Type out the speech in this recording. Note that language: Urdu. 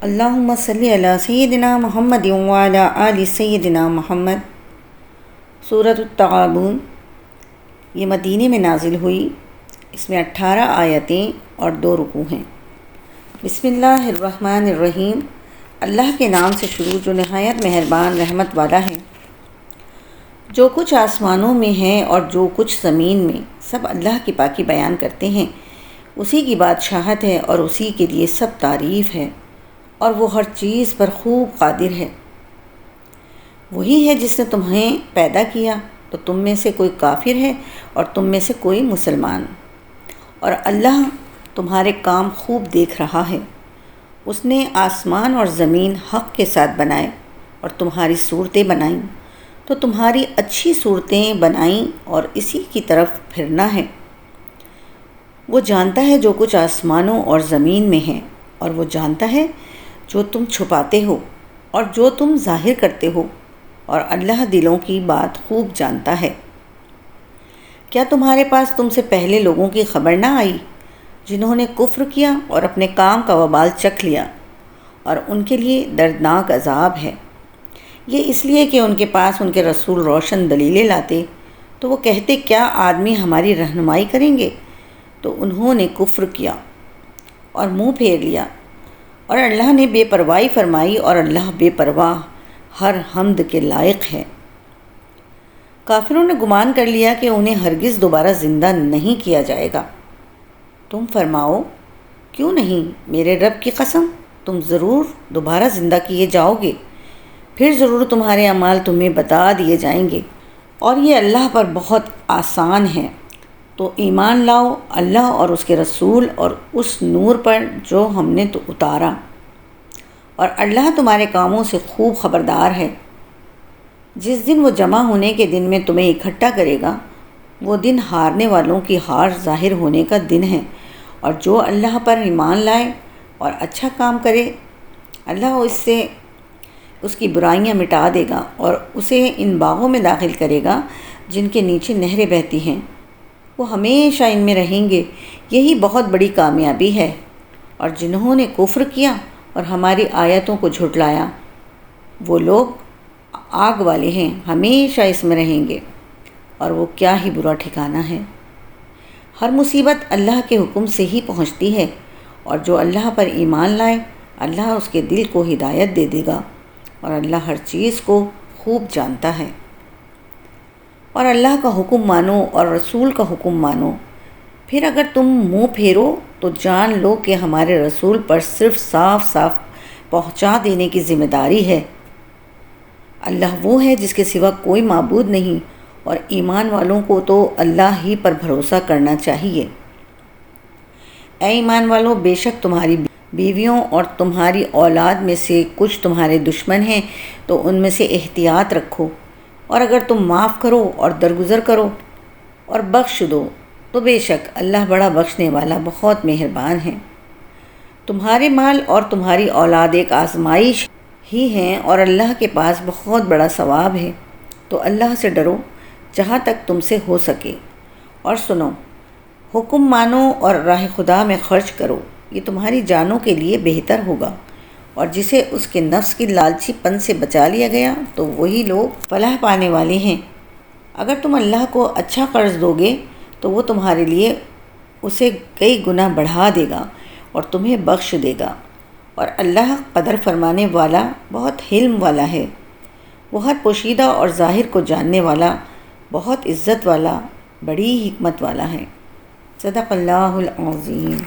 اللہم صلی علی سیدنا محمد وعلی آل سیدنا محمد۔ سورۃ التغابن یہ مدینے میں نازل ہوئی۔ اس میں 18 آیتیں اور 2 رکوع ہیں۔ بسم اللہ الرحمن الرحیم۔ اللہ کے نام سے شروع جو نہایت مہربان رحمت والا ہے۔ جو کچھ آسمانوں میں ہے اور جو کچھ زمین میں، سب اللہ کی پاکی بیان کرتے ہیں۔ اسی کی بادشاہت ہے اور اسی کے لیے سب تعریف ہے، اور وہ ہر چیز پر خوب قادر ہے۔ وہی ہے جس نے تمہیں پیدا کیا، تو تم میں سے کوئی کافر ہے اور تم میں سے کوئی مسلمان، اور اللہ تمہارے کام خوب دیکھ رہا ہے۔ اس نے آسمان اور زمین حق کے ساتھ بنائے اور تمہاری صورتیں بنائیں، تو تمہاری اچھی صورتیں بنائیں اور اسی کی طرف پھرنا ہے۔ وہ جانتا ہے جو کچھ آسمانوں اور زمین میں ہے، اور وہ جانتا ہے جو تم چھپاتے ہو اور جو تم ظاہر کرتے ہو، اور اللہ دلوں کی بات خوب جانتا ہے۔ کیا تمہارے پاس تم سے پہلے لوگوں کی خبر نہ آئی، جنہوں نے کفر کیا اور اپنے کام کا وبال چکھ لیا، اور ان کے لیے دردناک عذاب ہے۔ یہ اس لیے کہ ان کے پاس ان کے رسول روشن دلیلیں لاتے، تو وہ کہتے کیا آدمی ہماری رہنمائی کریں گے؟ تو انہوں نے کفر کیا اور منہ پھیر لیا، اور اللہ نے بے پرواہی فرمائی، اور اللہ بے پرواہ ہر حمد کے لائق ہے۔ کافروں نے گمان کر لیا کہ انہیں ہرگز دوبارہ زندہ نہیں کیا جائے گا۔ تم فرماؤ کیوں نہیں، میرے رب کی قسم تم ضرور دوبارہ زندہ کیے جاؤ گے، پھر ضرور تمہارے اعمال تمہیں بتا دیے جائیں گے، اور یہ اللہ پر بہت آسان ہے۔ تو ایمان لاؤ اللہ اور اس کے رسول اور اس نور پر جو ہم نے تو اتارا، اور اللہ تمہارے کاموں سے خوب خبردار ہے۔ جس دن وہ جمع ہونے کے دن میں تمہیں اکٹھا کرے گا، وہ دن ہارنے والوں کی ہار ظاہر ہونے کا دن ہے، اور جو اللہ پر ایمان لائے اور اچھا کام کرے، اللہ اس کی برائیاں مٹا دے گا اور اسے ان باغوں میں داخل کرے گا جن کے نیچے نہریں بہتی ہیں۔ وہ ہمیشہ ان میں رہیں گے، یہی بہت بڑی کامیابی ہے۔ اور جنہوں نے کفر کیا اور ہماری آیتوں کو جھٹلایا، وہ لوگ آگ والے ہیں، ہمیشہ اس میں رہیں گے، اور وہ کیا ہی برا ٹھکانہ ہے۔ ہر مصیبت اللہ کے حکم سے ہی پہنچتی ہے، اور جو اللہ پر ایمان لائے، اللہ اس کے دل کو ہدایت دے دے گا، اور اللہ ہر چیز کو خوب جانتا ہے۔ اور اللہ کا حکم مانو اور رسول کا حکم مانو، پھر اگر تم منہ پھیرو تو جان لو کہ ہمارے رسول پر صرف صاف صاف پہنچا دینے کی ذمہ داری ہے۔ اللہ وہ ہے جس کے سوا کوئی معبود نہیں، اور ایمان والوں کو تو اللہ ہی پر بھروسہ کرنا چاہیے۔ اے ایمان والو، بے شک تمہاری بیویوں اور تمہاری اولاد میں سے کچھ تمہارے دشمن ہیں، تو ان میں سے احتیاط رکھو، اور اگر تم معاف کرو اور درگزر کرو اور بخش دو تو بے شک اللہ بڑا بخشنے والا بہت مہربان ہے۔ تمہارے مال اور تمہاری اولاد ایک آزمائش ہی ہیں، اور اللہ کے پاس بہت بڑا ثواب ہے۔ تو اللہ سے ڈرو جہاں تک تم سے ہو سکے، اور سنو، حکم مانو اور راہ خدا میں خرچ کرو، یہ تمہاری جانوں کے لیے بہتر ہوگا۔ اور جسے اس کے نفس کی لالچی پن سے بچا لیا گیا، تو وہی لوگ فلاح پانے والے ہیں۔ اگر تم اللہ کو اچھا قرض دو گے تو وہ تمہارے لیے اسے کئی گنا بڑھا دے گا اور تمہیں بخش دے گا، اور اللہ قدر فرمانے والا بہت حلم والا ہے۔ وہ ہر پوشیدہ اور ظاہر کو جاننے والا، بہت عزت والا، بڑی حکمت والا ہے۔ صدق اللہ العظیم۔